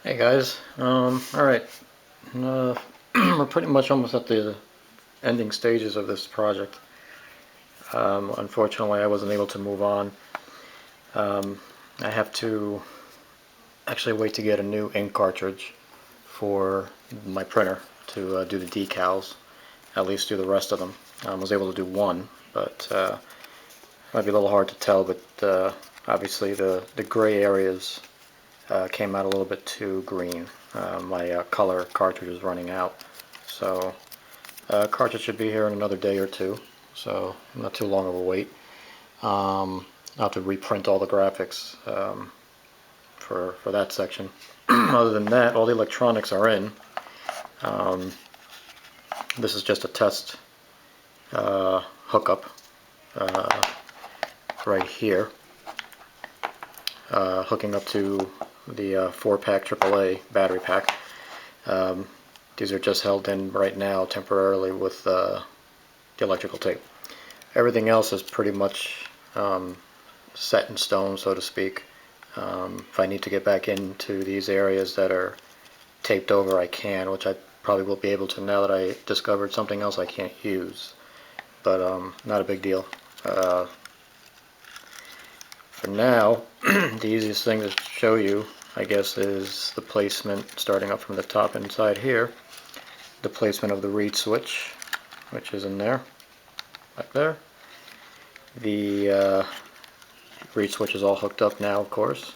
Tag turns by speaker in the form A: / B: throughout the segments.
A: Hey guys, alright, we're pretty much almost at the ending stages of this project. Unfortunately I wasn't able to move on. I have to actually wait to get a new ink cartridge for my printer to do the decals, at least do the rest of them. I was able to do one, but might be a little hard to tell, but obviously the gray areas came out a little bit too green. My color cartridge is running out, so cartridge should be here in another day or two, so not too long of a wait. I'll have to reprint all the graphics for that section. Other than that, all the electronics are in. This is just a test hookup right here, hooking up to the 4-pack AAA battery pack. These are just held in right now temporarily with the electrical tape. Everything else is pretty much set in stone, so to speak. If I need to get back into these areas that are taped over, I can, which I probably will be able to now that I discovered something else I can't use. But not a big deal. For now, the easiest thing to show you, I guess, is the placement, starting up from the top inside here, the placement of the reed switch, which is in there, right there. The reed switch is all hooked up now, of course.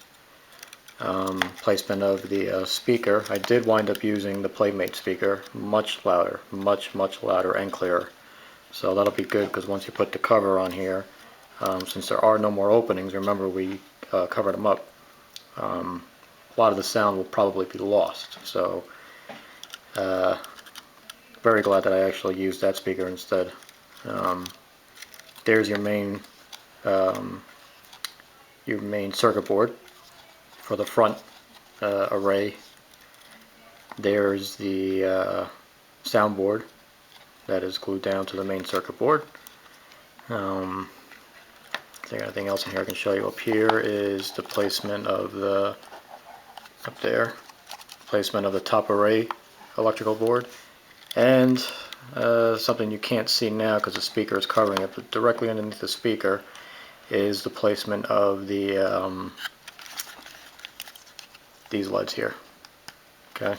A: Placement of the speaker, I did wind up using the Playmate speaker, much louder, much louder and clearer. So that'll be good, because once you put the cover on here, since there are no more openings, remember we covered them up, a lot of the sound will probably be lost. So very glad that I actually used that speaker instead. There's your main circuit board for the front array. There's the soundboard that is glued down to the main circuit board. I think anything else in here I can show you. Up here is the placement of the, up there, placement of the top array electrical board, and something you can't see now because the speaker is covering it, but directly underneath the speaker is the placement of the these LEDs here. Okay.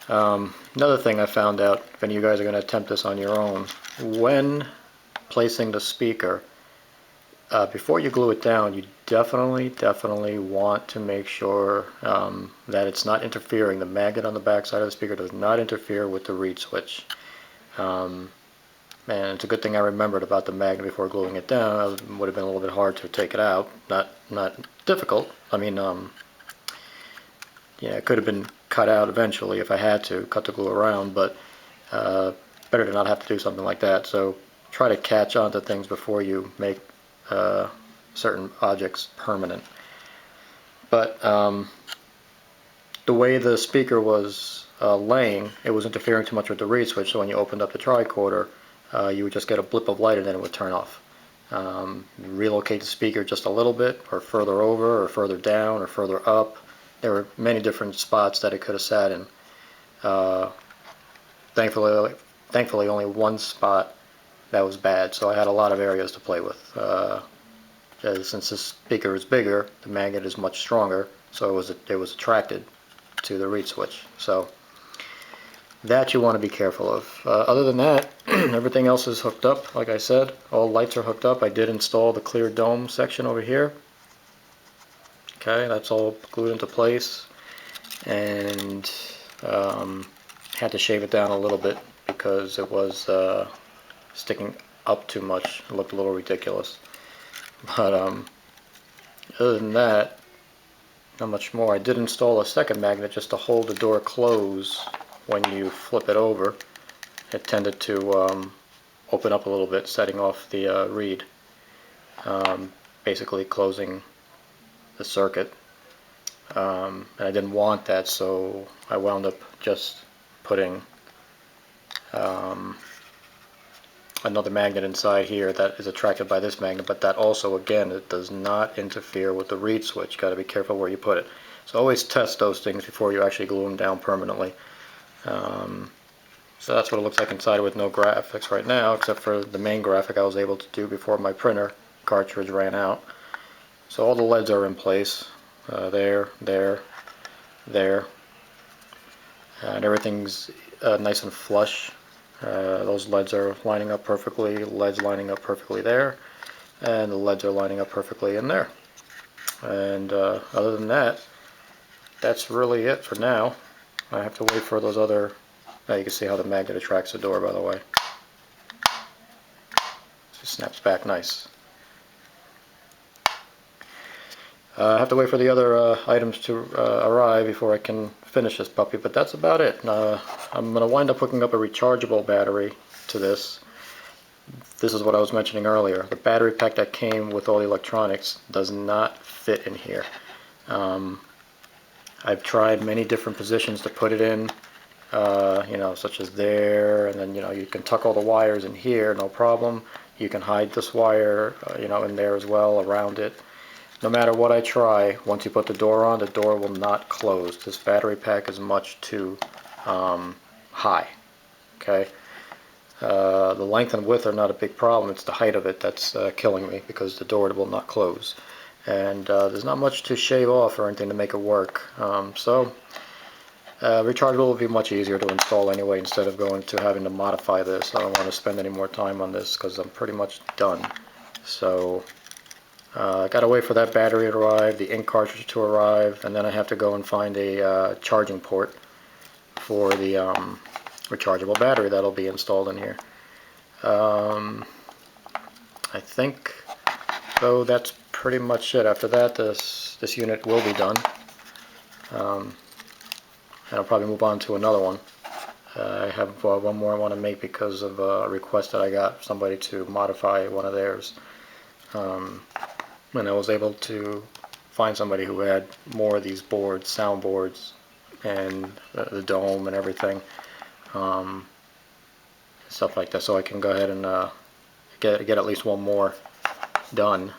A: Another thing I found out, if any of you guys are going to attempt this on your own, when placing the speaker, before you glue it down, you definitely want to make sure that it's not interfering. The magnet on the back side of the speaker does not interfere with the reed switch. And it's a good thing I remembered about the magnet before gluing it down. It would have been a little bit hard to take it out. Not difficult. I mean, yeah, it could have been cut out eventually if I had to cut the glue around, but better to not have to do something like that. So try to catch onto things before you make certain objects permanent. But the way the speaker was laying, it was interfering too much with the reed switch, so when you opened up the tricorder, you would just get a blip of light and then it would turn off. Relocate the speaker just a little bit, or further over, or further down, or further up. There were many different spots that it could have sat in. Thankfully only one spot that was bad, so I had a lot of areas to play with. Since this speaker is bigger, the magnet is much stronger, so it was attracted to the reed switch. So that you want to be careful of. Other than that, everything else is hooked up. Like I said, all lights are hooked up. I did install the clear dome section over here. Okay, that's all glued into place, and had to shave it down a little bit because it was sticking up too much. It looked a little ridiculous. But other than that, not much more. I did install a second magnet just to hold the door closed when you flip it over. It tended to open up a little bit, setting off the reed, basically closing the circuit. And I didn't want that, so I wound up just putting another magnet inside here that is attracted by this magnet, but that also, again, it does not interfere with the reed switch. Got to be careful where you put it. So always test those things before you actually glue them down permanently. So that's what it looks like inside with no graphics right now, except for the main graphic I was able to do before my printer cartridge ran out. So all the LEDs are in place. There, and everything's nice and flush. Those LEDs are lining up perfectly, LEDs lining up perfectly there, and the LEDs are lining up perfectly in there. And other than that, that's really it for now. I have to wait for those other... Now you can see how the magnet attracts the door, by the way. It snaps back nice. I have to wait for the other items to arrive before I can finish this puppy, but that's about it. I'm going to wind up hooking up a rechargeable battery to this. This is what I was mentioning earlier. The battery pack that came with all the electronics does not fit in here. I've tried many different positions to put it in, you know, such as there, and then, you know, you can tuck all the wires in here, no problem. You can hide this wire, you know, in there as well, around it. No matter what I try, once you put the door on, the door will not close. This battery pack is much too high. Okay, the length and width are not a big problem. It's the height of it that's killing me, because the door will not close. And there's not much to shave off or anything to make it work. Rechargeable will be much easier to install anyway, instead of going to having to modify this. I don't want to spend any more time on this because I'm pretty much done. So I gotta wait for that battery to arrive, the ink cartridge to arrive, and then I have to go and find a charging port for the rechargeable battery that'll be installed in here. I think, though, that's pretty much it. After that, this unit will be done, and I'll probably move on to another one. I have one more I want to make because of a request that I got, somebody to modify one of theirs. And I was able to find somebody who had more of these boards, sound boards, and the dome and everything, stuff like that. So I can go ahead and get at least one more done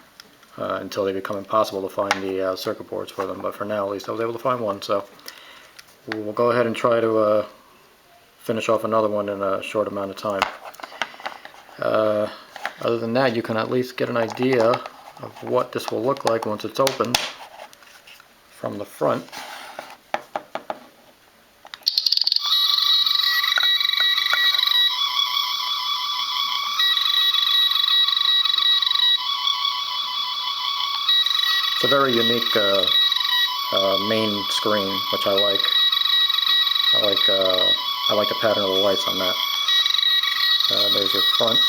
A: until they become impossible to find the circuit boards for them. But for now, at least I was able to find one. So we'll go ahead and try to finish off another one in a short amount of time. Other than that, you can at least get an idea of what this will look like once it's opened from the front. It's a very unique main screen, which I like. I like the pattern of the lights on that. There's your front.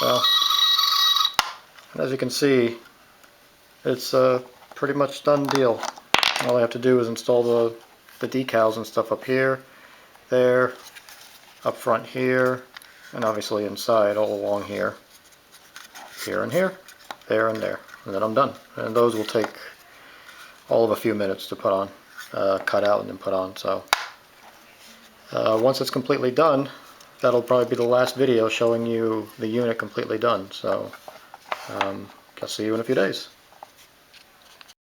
A: So, and as you can see, it's a pretty much done deal. All I have to do is install the decals and stuff up here, there, up front here, and obviously inside all along here, and here, there and there, and then I'm done. And those will take all of a few minutes to put on, cut out and then put on. So once it's completely done, that'll probably be the last video showing you the unit completely done. So I'll see you in a few days.